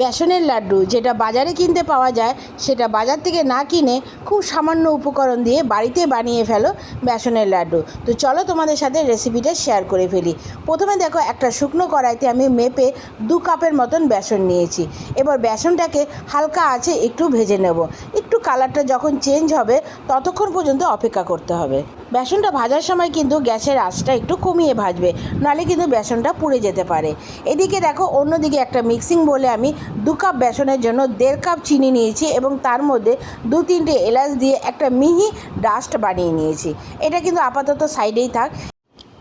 বেসনের লাড্ডু যেটা বাজারে কিনতে পাওয়া যায় সেটা বাজার থেকে না কিনে খুব সামান্য উপকরণ দিয়ে বাড়িতে বানিয়ে ফেলো বেসনের লাড্ডু। তো চলো তোমাদের সাথে রেসিপিটা শেয়ার করে ফেলি। প্রথমে দেখো, একটা শুকনো কড়াইতে আমি মেপে 2 কাপের মতন বেসন নিয়েছি। এবার বেসনটাকে হালকা আঁচে একটু ভেজে নেব। একটু কালারটা যখন চেঞ্জ হবে ততক্ষণ পর্যন্ত অপেক্ষা করতে হবে। বেসনটা ভাজার সময় কিন্তু গ্যাসের আঁচটা একটু কমিয়ে ভাজবে, নাহলে কিন্তু বেসনটা পুড়ে যেতে পারে। এদিকে দেখো, অন্যদিকে একটা মিক্সিং বলে আমি 2 কাপ বেসনের জন্য 1.5 কাপ চিনি নিয়েছি এবং তার মধ্যে 2-3টে এলাচ দিয়ে একটা মিহি ডাস্ট বানিয়ে নিয়েছি। এটা কিন্তু আপাতত সাইডেই থাক।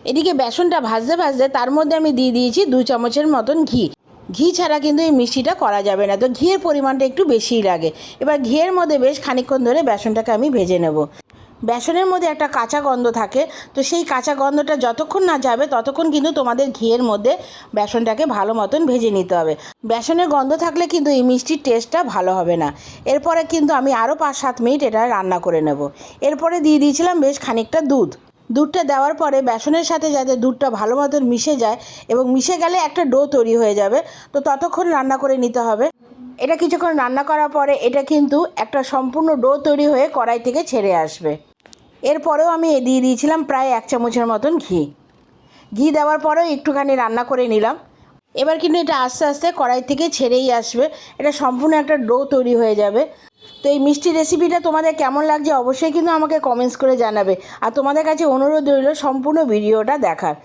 এদিকে বেসনটা ভাজতে ভাজতে তার মধ্যে আমি দিয়ে দিয়েছি 2 চামচের মতন ঘি। ঘি ছাড়া কিন্তু এই মিষ্টিটা করা যাবে না, তো ঘিয়ের পরিমাণটা একটু বেশিই লাগে। এবার ঘিয়ের মধ্যে বেশ খানিকক্ষণ ধরে বেসনটাকে আমি ভেজে নেব। বেসনের মধ্যে একটা কাঁচা গন্ধ থাকে, তো সেই কাঁচা গন্ধটা যতক্ষণ না যাবে ততক্ষণ কিন্তু তোমাদের ঘিয়ের মধ্যে বেসনটাকে ভালো মতন ভেজে নিতে হবে। বেসনের গন্ধ থাকলে কিন্তু এই মিষ্টির টেস্টটা ভালো হবে না। এরপরে কিন্তু আমি আরও 5-7 মিনিট এটা রান্না করে নেব। এরপরে দিয়ে দিয়েছিলাম বেশ খানিকটা দুধটা দেওয়ার পরে বেসনের সাথে যাতে দুধটা ভালো মতন মিশে যায় এবং মিশে গেলে একটা ডো তৈরি হয়ে যাবে, তো ততক্ষণ রান্না করে নিতে হবে। এটা কিছুক্ষণ রান্না করার পরে এটা কিন্তু একটা সম্পূর্ণ ডো তৈরি হয়ে কড়াই থেকে ছেড়ে আসবে। এরপরেও আমি দিয়ে দিয়েছিলাম প্রায় 1 চামচের মতন ঘি দেওয়ার পরেও একটুখানি রান্না করে নিলাম। এবার কিন্তু এটা আস্তে আস্তে কড়াই থেকে ছেড়েই আসবে, এটা সম্পূর্ণ একটা ডো তৈরি হয়ে যাবে। তো এই মিষ্টি রেসিপিটা তোমাদের কেমন লাগছে অবশ্যই কিন্তু আমাকে কমেন্টস করে জানাবে। আর তোমাদের কাছে অনুরোধ রইল সম্পূর্ণ ভিডিওটা দেখার।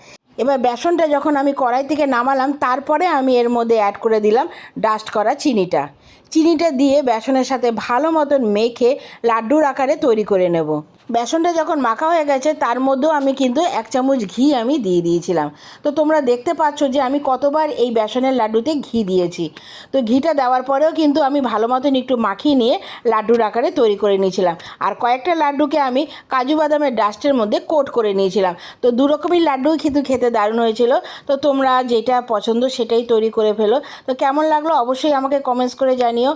এবার বেসনটা যখন আমি কড়াই থেকে নামালাম তারপরে আমি এর মধ্যে অ্যাড করে দিলাম ডাস্ট করা চিনিটা দিয়ে বেসনের সাথে ভালো মতন মেখে লাড্ডুর আকারে তৈরি করে নেব। বেসনটা যখন মাখা হয়ে গেছে তার মধ্যেও আমি কিন্তু 1 চামচ ঘি আমি দিয়ে দিয়েছিলাম। তো তোমরা দেখতে পাচ্ছ যে আমি কতবার এই বেসনের লাড্ডুতে ঘি দিয়েছি। তো ঘিটা দেওয়ার পরেও কিন্তু আমি ভালো মতন একটু মাখিয়ে নিয়ে লাড্ডুর আকারে তৈরি করে নিয়েছিলাম। আর কয়েকটা লাড্ডুকে আমি কাজু বাদামের ডাস্টের মধ্যে কোট করে নিয়েছিলাম। তো 2 রকমের লাড্ডুই কিন্তু খেতে দারুণ হয়েছিল। তো তোমরা যেটা পছন্দ সেটাই তৈরি করে ফেলো। তো কেমন লাগলো অবশ্যই আমাকে কমেন্টস করে জানিও।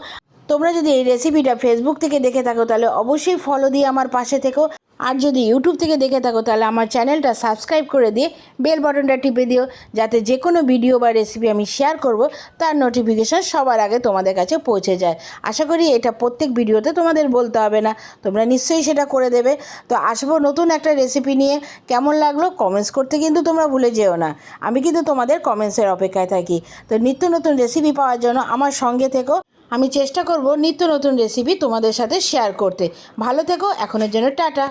তোমরা যদি এই রেসিপিটা ফেসবুক থেকে দেখে থাকো তাহলে অবশ্যই ফলো দিয়ে আমার পাশে থেকো। আর যদি ইউটিউব থেকে দেখে থাকো তাহলে আমার চ্যানেলটা সাবস্ক্রাইব করে দিয়ে বেল বাটনটা টিপে দিও, যাতে যে কোনো ভিডিও বা রেসিপি আমি শেয়ার করব তার নোটিফিকেশান সবার আগে তোমাদের কাছে পৌঁছে যায়। আশা করি এটা প্রত্যেক ভিডিওতে তোমাদের বলতে হবে না, তোমরা নিশ্চয়ই সেটা করে দেবে। তো আসবো নতুন একটা রেসিপি নিয়ে। কেমন লাগলো কমেন্টস করতে কিন্তু তোমরা ভুলে যেও না। আমি কিন্তু তোমাদের কমেন্টসের অপেক্ষায় থাকি। তো নিত্য নতুন রেসিপি পাওয়ার জন্য আমার সঙ্গে থেকো। আমি চেষ্টা করব নিত্য নতুন রেসিপি তোমাদের সাথে শেয়ার করতে। ভালো থেকো, এখনের জন্য টাটা।